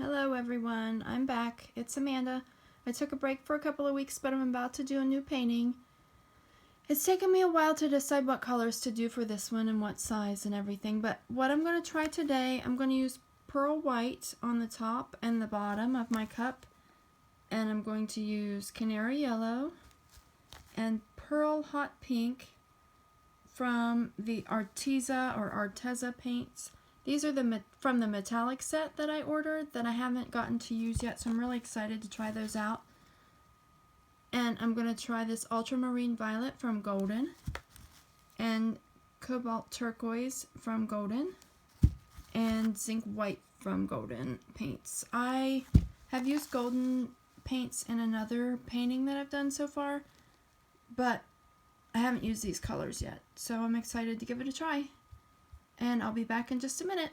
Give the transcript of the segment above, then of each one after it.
Hello everyone, I'm back. It's Amanda. I took a break for a couple of weeks, but I'm about to do a new painting. It's taken me a while to decide what colors to do for this one and what size and everything, but what I'm going to try today, I'm going to use pearl white on the top and the bottom of my cup, and I'm going to use canary yellow and pearl hot pink from the Arteza or Arteza paints. These are from the metallic set that I ordered that I haven't gotten to use yet, so I'm really excited to try those out. And I'm going to try this Ultramarine Violet from Golden and Cobalt Turquois from Golden and Zinc White from Golden paints. I have used Golden paints in another painting that I've done so far, but I haven't used these colors yet, so I'm excited to give it a try. And I'll be back in just a minute.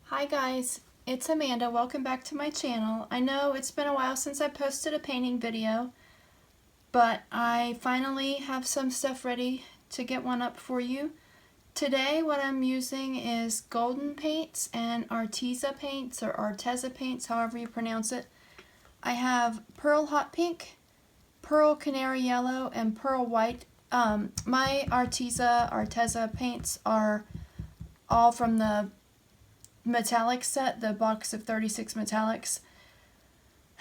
Hi guys, it's Amanda. Welcome back to my channel. I know it's been a while since I posted a painting video, but I finally have some stuff ready to get one up for you. Today what I'm using is Golden paints and Arteza paints or Arteza paints, however you pronounce it. I have pearl hot pink, pearl canary yellow, and pearl white. My Arteza paints are all from the metallic set, the box of 36 metallics.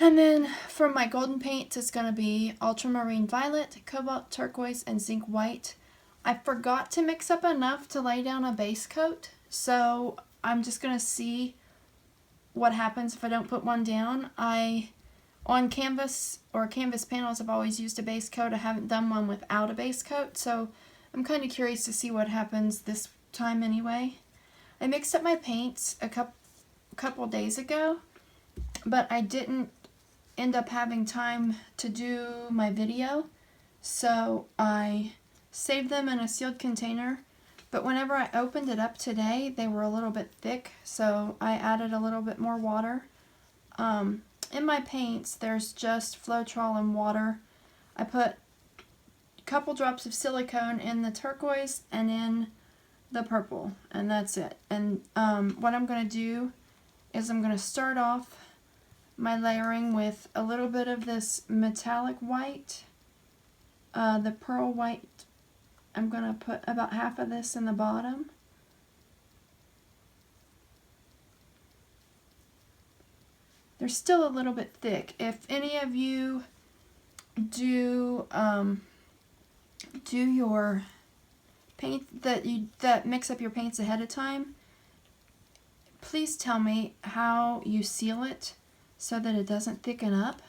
And then from my golden paints, it's going to be Ultramarine Violet, Cobalt Turquoise, and Zinc White. I forgot to mix up enough to lay down a base coat, so I'm just going to see what happens if I don't put one down. On canvas or canvas panels, I've always used a base coat. I haven't done one without a base coat, so I'm kind of curious to see what happens this time anyway. I mixed up my paints a couple days ago, but I didn't end up having time to do my video, so I saved them in a sealed container. But whenever I opened it up today, they were a little bit thick, so I added a little bit more water. In my paints, there's just Floetrol and water. I put a couple drops of silicone in the turquoise and in the purple, and that's it. And what I'm going to do is I'm going to start off my layering with a little bit of this metallic white, the pearl white. I'm going to put about half of this in the bottom. They're still a little bit thick. If any of you do your paint that mix up your paints ahead of time, please tell me how you seal it so that it doesn't thicken up.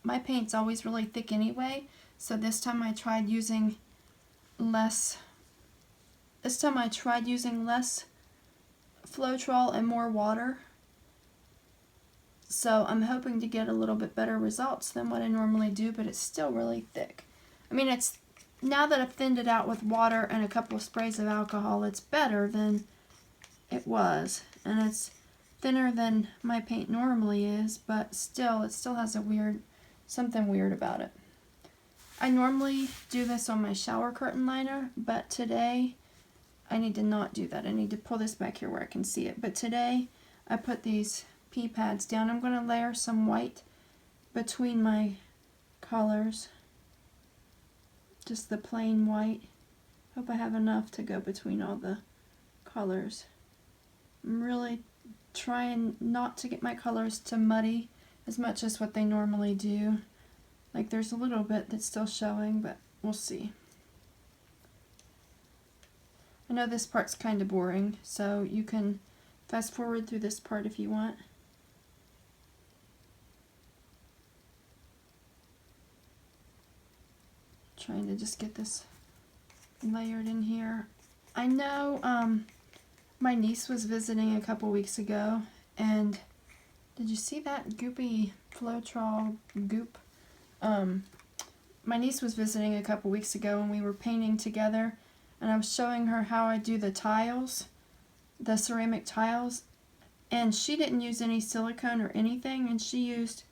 My paint's always really thick anyway, so this time I tried using less Floetrol and more water. So I'm hoping to get a little bit better results than what I normally do, but it's still really thick. I mean, it's now that I've thinned it out with water and a couple of sprays of alcohol, it's better than it was. And it's thinner than my paint normally is, but still, it still has something weird about it. I normally do this on my shower curtain liner, but today I need to not do that. I need to pull this back here where I can see it. But today I put these pea pads down. I'm going to layer some white between my colors, just the plain white. Hope I have enough to go between all the colors. I'm really trying not to get my colors to muddy as much as what they normally do. Like there's a little bit that's still showing, but we'll see. I know this part's kind of boring, so you can fast forward through this part if you want. Trying to just get this layered in here. I know my niece was visiting a couple weeks ago, and did you see that goopy Floetrol goop? My niece was visiting a couple weeks ago and we were painting together, and I was showing her how I do the tiles, the ceramic tiles, and she didn't use any silicone or anything, and she used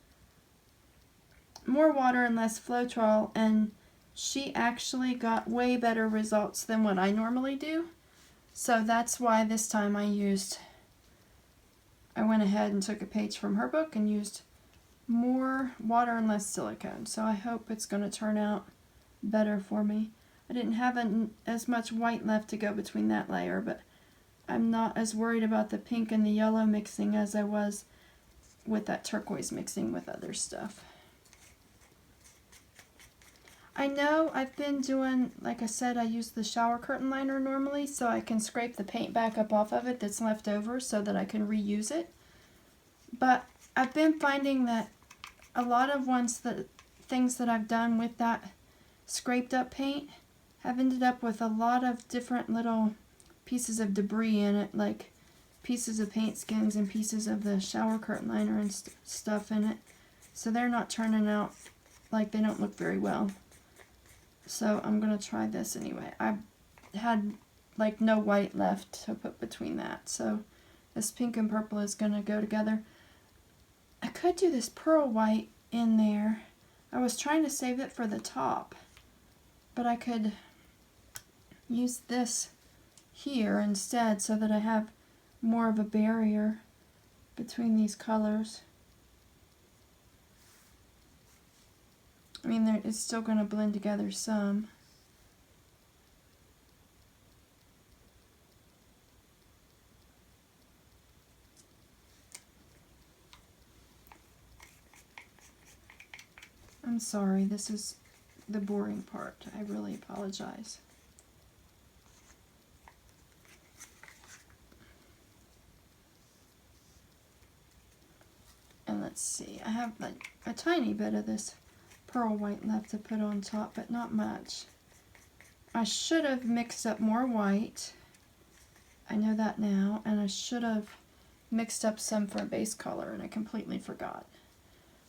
more water and less Floetrol, and she actually got way better results than what I normally do. So that's why this time I went ahead and took a page from her book and used more water and less silicone. So I hope it's going to turn out better for me. I didn't have as much white left to go between that layer, but I'm not as worried about the pink and the yellow mixing as I was with that turquoise mixing with other stuff. I know I've been doing, like I said, I use the shower curtain liner normally so I can scrape the paint back up off of it that's left over so that I can reuse it. But I've been finding that a lot of things that I've done with that scraped up paint have ended up with a lot of different little pieces of debris in it, like pieces of paint skins and pieces of the shower curtain liner and stuff in it. So they're not turning out, like, they don't look very well. So I'm going to try this anyway. I had like no white left to put between that. So this pink and purple is going to go together. I could do this pearl white in there. I was trying to save it for the top. But I could use this here instead so that I have more of a barrier between these colors. I mean, it's still going to blend together some. I'm sorry, this is the boring part. I really apologize. And let's see, I have like a tiny bit of this pearl white left to put on top, but not much. I should have mixed up more white. I know that now, and I should have mixed up some for a base color, and I completely forgot.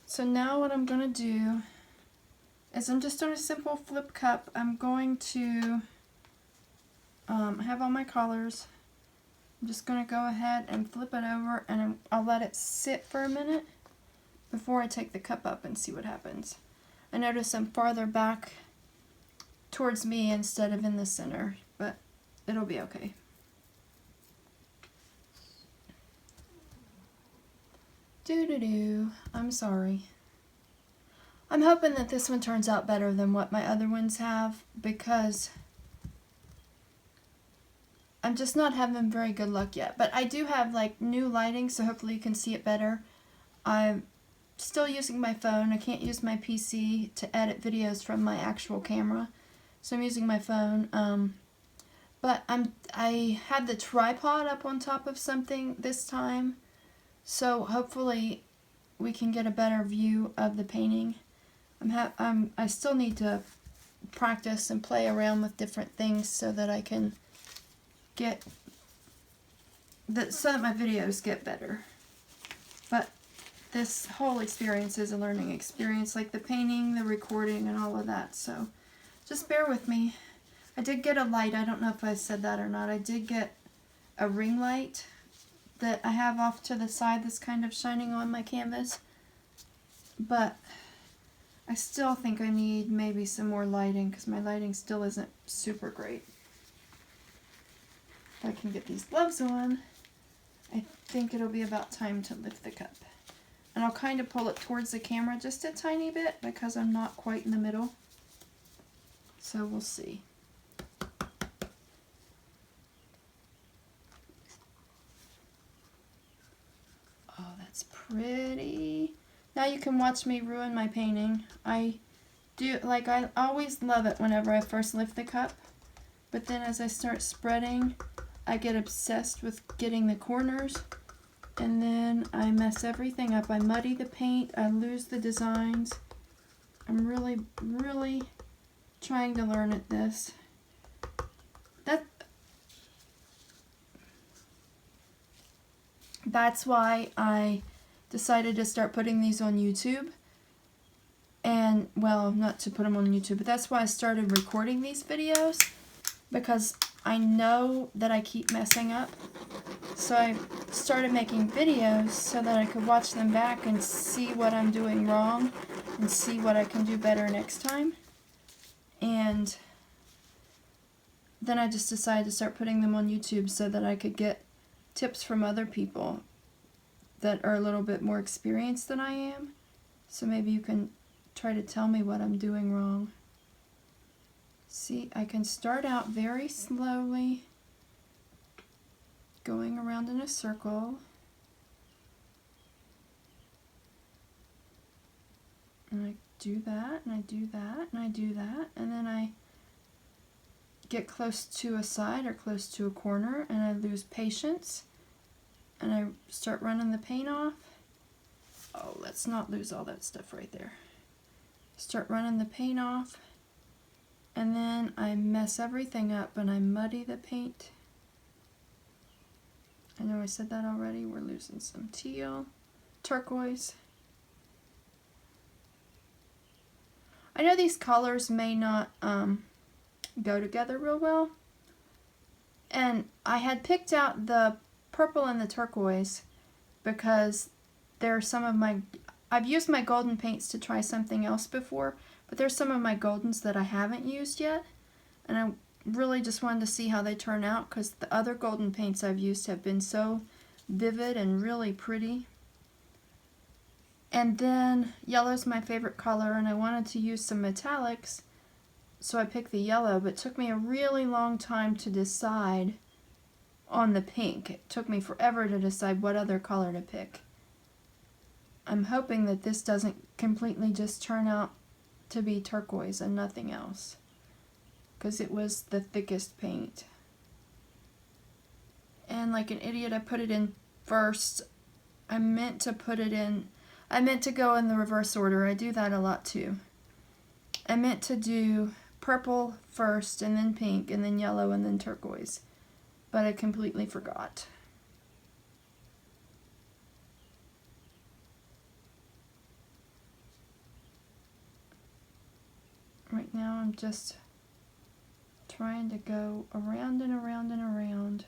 So now what I'm going to do is I'm just doing a simple flip cup. I'm going to have all my colors. I'm just going to go ahead and flip it over, and I'll let it sit for a minute before I take the cup up and see what happens. I notice I'm farther back towards me instead of in the center, but it'll be okay. I'm sorry. I'm hoping that this one turns out better than what my other ones have, because I'm just not having very good luck yet. But I do have like new lighting, so hopefully you can see it better. I'm still using my phone. I can't use my PC to edit videos from my actual camera, so I'm using my phone. But I had the tripod up on top of something this time, so hopefully we can get a better view of the painting. I still need to practice and play around with different things so that I can get so that my videos get better. But this whole experience is a learning experience, like the painting, the recording, and all of that. So just bear with me. I did get a light. I don't know if I said that or not. I did get a ring light that I have off to the side that's kind of shining on my canvas. But I still think I need maybe some more lighting because my lighting still isn't super great. If I can get these gloves on, I think it'll be about time to lift the cup. And I'll kind of pull it towards the camera just a tiny bit because I'm not quite in the middle. So we'll see. Oh, that's pretty. Now you can watch me ruin my painting. I always love it whenever I first lift the cup. But then as I start spreading, I get obsessed with getting the corners. And then I mess everything up. I muddy the paint. I lose the designs. I'm really, really trying to learn at this. That's why I decided to start putting these on YouTube. And, well, not to put them on YouTube, but that's why I started recording these videos. Because I know that I keep messing up. So I started making videos so that I could watch them back and see what I'm doing wrong and see what I can do better next time. And then I just decided to start putting them on YouTube so that I could get tips from other people that are a little bit more experienced than I am. So maybe you can try to tell me what I'm doing wrong. See, I can start out very slowly, going around in a circle. And I do that, and I do that, and I do that, and then I get close to a side or close to a corner, and I lose patience, and I start running the paint off. Oh, let's not lose all that stuff right there. Start running the paint off, and then I mess everything up and I muddy the paint. I know I said that already. We're losing some teal, turquoise. I know these colors may not go together real well, and I had picked out the purple and the turquoise because they're some of my, I've used my golden paints to try something else before, but there's some of my goldens that I haven't used yet, and I really just wanted to see how they turn out because the other golden paints I've used have been so vivid and really pretty. And then yellow's my favorite color, and I wanted to use some metallics, so I picked the yellow, but it took me a really long time to decide on the pink. It took me forever to decide what other color to pick. I'm hoping that this doesn't completely just turn out to be turquoise and nothing else, because it was the thickest paint. And like an idiot, I put it in first. I meant to go in the reverse order. I do that a lot too. I meant to do purple first, and then pink, and then yellow, and then turquoise. But I completely forgot. Right now I'm just trying to go around and around and around.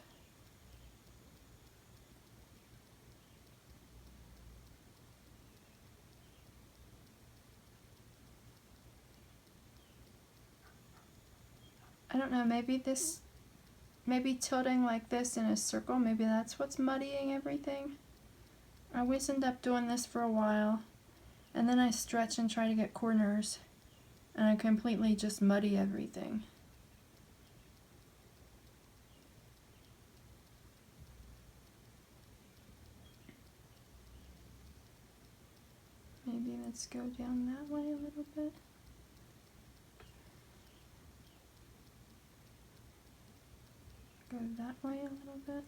I don't know, maybe tilting like this in a circle, maybe that's what's muddying everything. I always end up doing this for a while, and then I stretch and try to get corners, and I completely just muddy everything. Maybe let's go down that way a little bit. Go that way a little bit.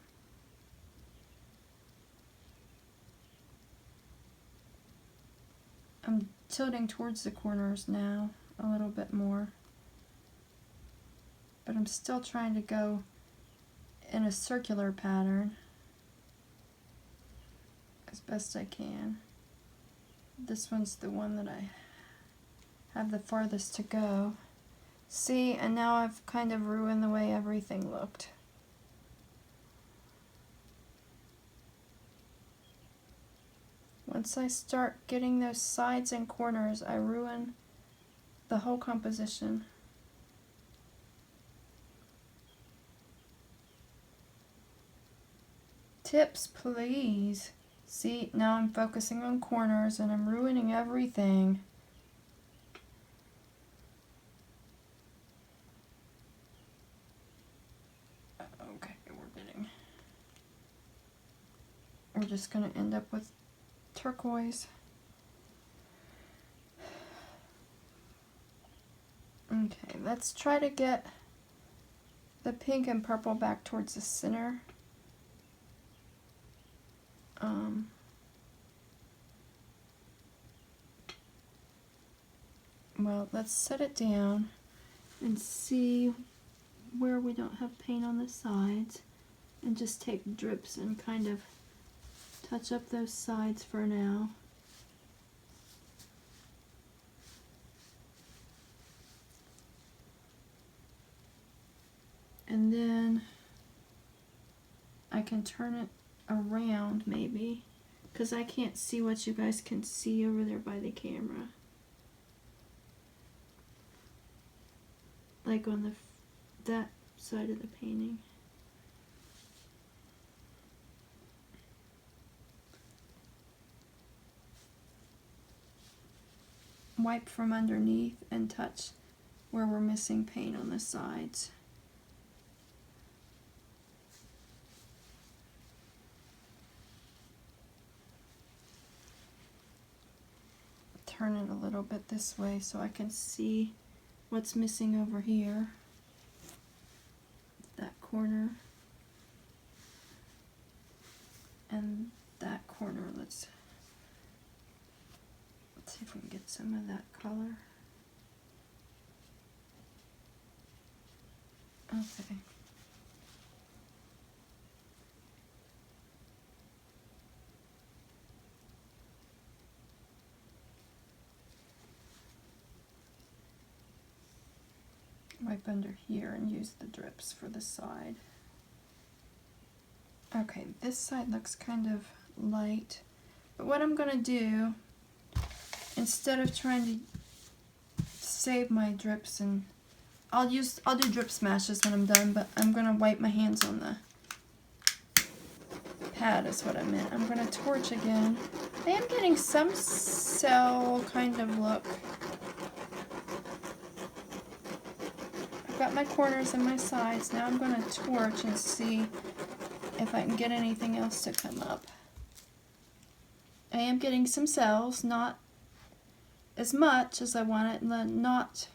I'm tilting towards the corners now a little bit more, but I'm still trying to go in a circular pattern as best I can. This one's the one that I have the farthest to go. See, and now I've kind of ruined the way everything looked. Once I start getting those sides and corners, I ruin the whole composition. Tips, please. See, now I'm focusing on corners and I'm ruining everything. Okay, we're just gonna end up with turquoise. Okay, let's try to get the pink and purple back towards the center. Well, let's set it down and see where we don't have paint on the sides, and just take drips and kind of touch up those sides for now. And then I can turn it around maybe, because I can't see what you guys can see over there by the camera. Like on that side of the painting. Wipe from underneath and touch where we're missing paint on the sides. Turn it a little bit this way so I can see what's missing over here. That corner. And that corner. Let's see if we can get some of that color. Okay. Wipe under here and use the drips for the side. Okay, this side looks kind of light, but what I'm going to do, instead of trying to save my drips, and I'll do drip smashes when I'm done, but I'm going to wipe my hands on the pad is what I meant. I'm going to torch again. I am getting some cell kind of look. I've got my corners and my sides. Now I'm going to torch and see if I can get anything else to come up. I am getting some cells, not as much as I want it, not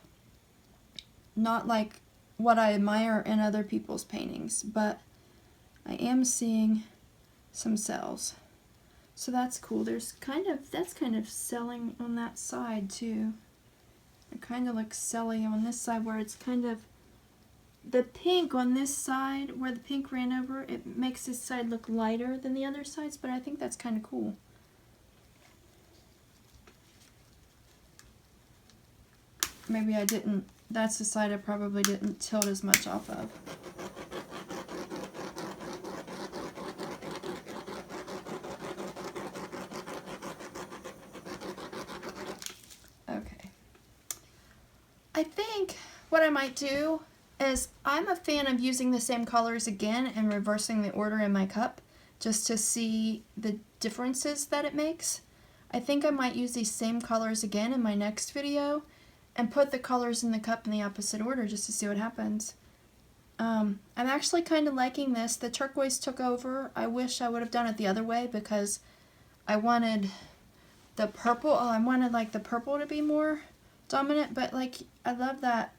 like what I admire in other people's paintings, but I am seeing some cells. So that's cool. That's kind of selling on that side too. It kind of looks celly on this side where it's kind of the pink on this side where the pink ran over. It makes this side look lighter than the other sides, but I think that's kind of cool. Maybe I didn't, that's the side I probably didn't tilt as much off of. Okay. I think what I might do is, I'm a fan of using the same colors again and reversing the order in my cup just to see the differences that it makes. I think I might use these same colors again in my next video and put the colors in the cup in the opposite order just to see what happens. I'm actually kind of liking this. The turquoise took over. I wish I would have done it the other way because I wanted the purple. Oh, I wanted like the purple to be more dominant, but like I love that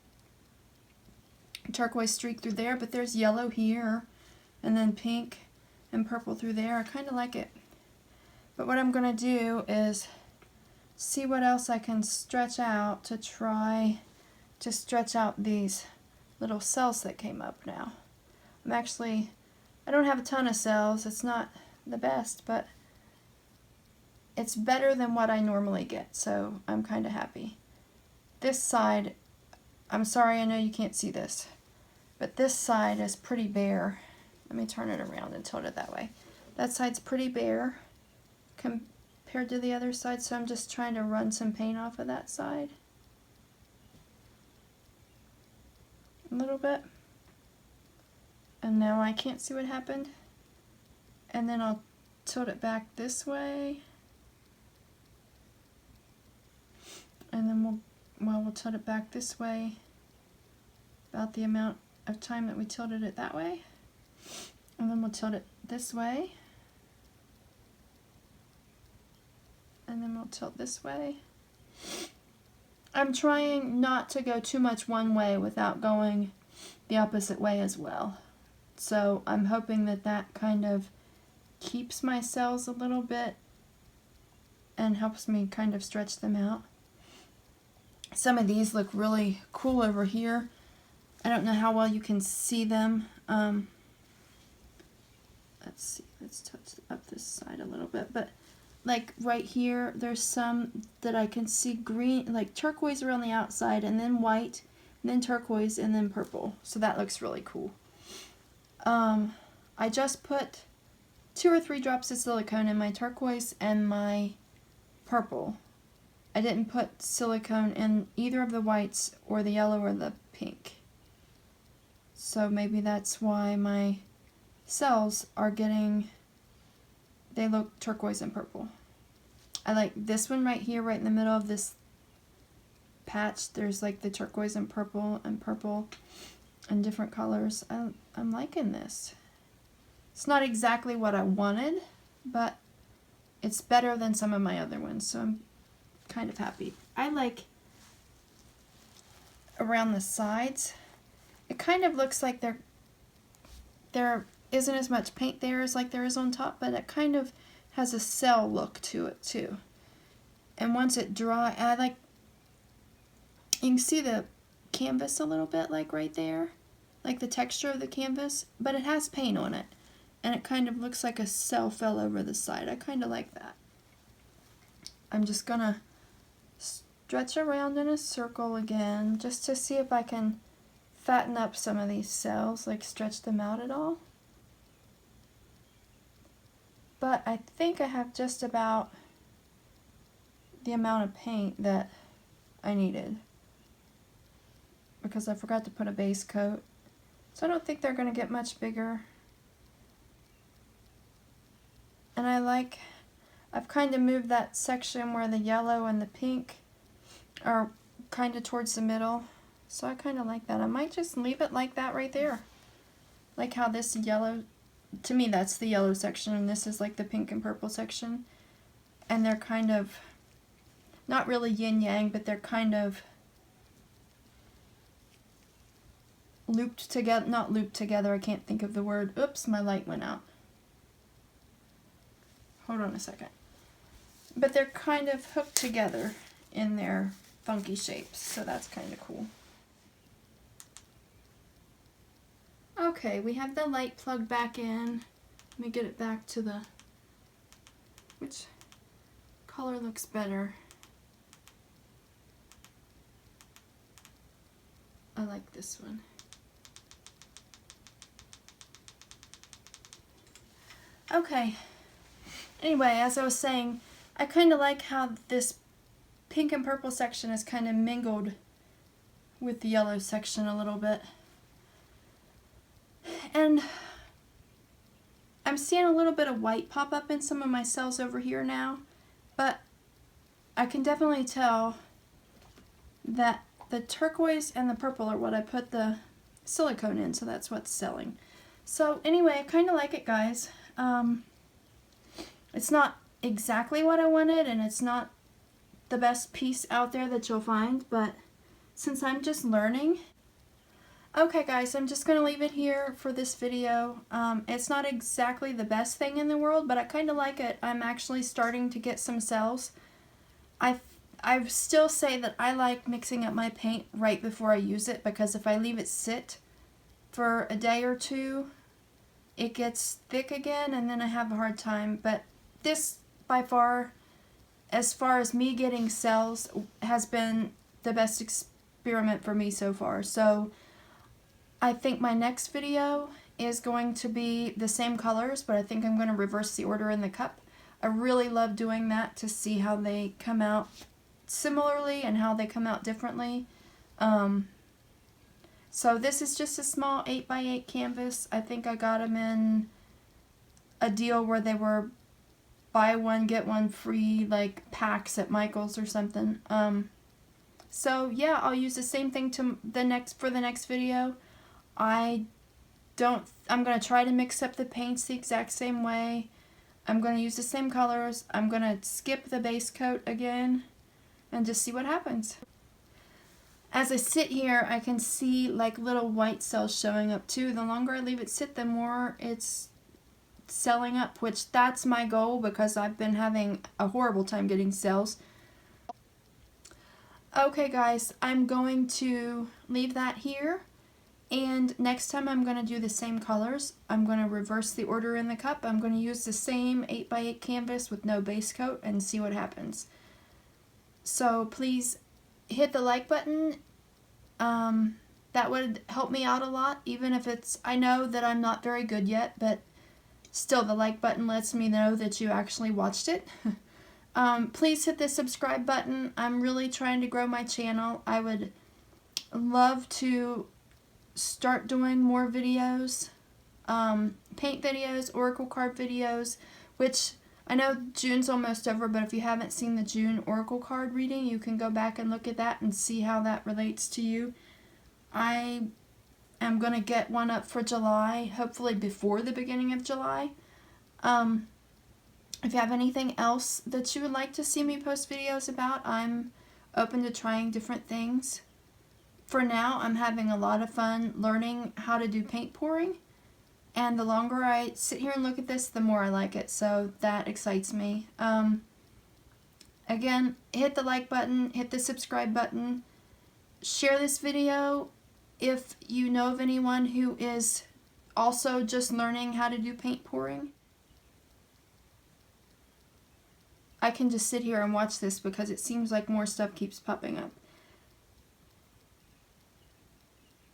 turquoise streak through there, but there's yellow here and then pink and purple through there. I kind of like it. But what I'm going to do is see what else I can stretch out to try to stretch out these little cells that came up now. I don't have a ton of cells. It's not the best, but it's better than what I normally get, so I'm kind of happy. This side, I'm sorry, I know you can't see this, but this side is pretty bare. Let me turn it around and tilt it that way. That side's pretty bare compared to the other side, so I'm just trying to run some paint off of that side. A little bit. And now I can't see what happened. And then I'll tilt it back this way. And then we'll tilt it back this way about the amount of time that we tilted it that way. And then we'll tilt it this way. And then we'll tilt this way. I'm trying not to go too much one way without going the opposite way as well. So I'm hoping that that kind of keeps my cells a little bit and helps me kind of stretch them out. Some of these look really cool over here. I don't know how well you can see them. Let's see, let's touch up this side a little bit, but like right here, there's some that I can see green, like turquoise around the outside, and then white, and then turquoise, and then purple. So that looks really cool. I just put 2 or 3 drops of silicone in my turquoise and my purple. I didn't put silicone in either of the whites or the yellow or the pink. So maybe that's why my cells are getting, they look turquoise and purple. I like this one right here, right in the middle of this patch. There's like the turquoise and purple and different colors. I'm liking this. It's not exactly what I wanted, but it's better than some of my other ones, so I'm kind of happy. I like around the sides. It kind of looks like there isn't as much paint there as like there is on top, but it kind of has a cell look to it too. And once it dry, I like, you can see the canvas a little bit, like right there, like the texture of the canvas, but it has paint on it, and it kind of looks like a cell fell over the side. I kind of like that. I'm just gonna stretch around in a circle again, just to see if I can fatten up some of these cells, like stretch them out at all. But I think I have just about the amount of paint that I needed, because I forgot to put a base coat. So I don't think they're going to get much bigger. And I've kind of moved that section where the yellow and the pink are kind of towards the middle. So I kind of like that. I might just leave it like that right there. Like how this yellow, to me that's the yellow section, and this is like the pink and purple section. And they're kind of, not really yin-yang, but they're kind of looped together, not looped together, I can't think of the word. Oops, my light went out. Hold on a second. But they're kind of hooked together in their funky shapes, so that's kind of cool. Okay, we have the light plugged back in. Let me get it back to the, which color looks better? I like this one. Okay, anyway, as I was saying, I kind of like how this pink and purple section is kind of mingled with the yellow section a little bit. And I'm seeing a little bit of white pop up in some of my cells over here now, but I can definitely tell that the turquoise and the purple are what I put the silicone in, so that's what's selling. So anyway, I kind of like it, guys. It's not exactly what I wanted, and it's not the best piece out there that you'll find, but since I'm just learning. Okay guys, I'm just going to leave it here for this video. It's not exactly the best thing in the world, but I kind of like it. I'm actually starting to get some cells. I still say that I like mixing up my paint right before I use it, because if I leave it sit for a day or two, it gets thick again and then I have a hard time. But this, by far, as far as me getting cells, has been the best experiment for me so far. So I think my next video is going to be the same colors, but I think I'm going to reverse the order in the cup. I really love doing that to see how they come out similarly and how they come out differently. So this is just a small 8x8 canvas. I think I got them in a deal where they were buy one get one free, like packs at Michael's or something. So yeah, I'll use the same thing for the next video. I'm going to try to mix up the paints the exact same way. I'm going to use the same colors. I'm going to skip the base coat again and just see what happens. As I sit here, I can see like little white cells showing up too. The longer I leave it sit, the more it's selling up, which that's my goal, because I've been having a horrible time getting cells. Okay guys, I'm going to leave that here, and next time I'm going to do the same colors. I'm going to reverse the order in the cup. I'm going to use the same 8x8 canvas with no base coat and see what happens. So please hit the like button. That would help me out a lot, even if I know that I'm not very good yet, but still the like button lets me know that you actually watched it. Please hit the subscribe button. I'm really trying to grow my channel. I would love to start doing more videos, paint videos, oracle card videos, which I know June's almost over, but if you haven't seen the June oracle card reading, you can go back and look at that and see how that relates to you. I am going to get one up for July, hopefully before the beginning of July. If you have anything else that you would like to see me post videos about, I'm open to trying different things. For now, I'm having a lot of fun learning how to do paint pouring, and the longer I sit here and look at this, the more I like it, so that excites me. Again, hit the like button, hit the subscribe button, share this video if you know of anyone who is also just learning how to do paint pouring. I can just sit here and watch this because it seems like more stuff keeps popping up.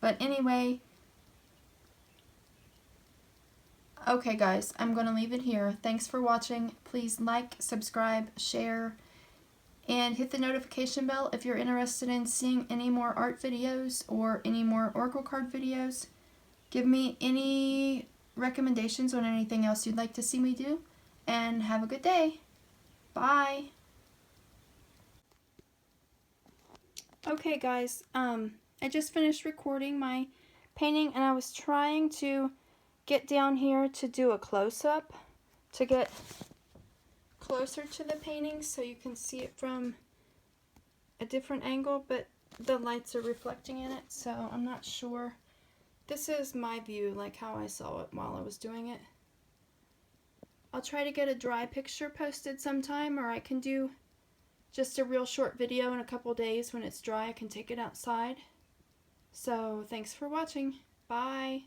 But anyway, okay guys, I'm going to leave it here. Thanks for watching. Please like, subscribe, share, and hit the notification bell if you're interested in seeing any more art videos or any more oracle card videos. Give me any recommendations on anything else you'd like to see me do, and have a good day. Bye. Okay guys, I just finished recording my painting, and I was trying to get down here to do a close-up to get closer to the painting so you can see it from a different angle, but the lights are reflecting in it, so I'm not sure. This is my view, like how I saw it while I was doing it. I'll try to get a dry picture posted sometime, or I can do just a real short video in a couple days when it's dry. I can take it outside. So thanks for watching. Bye.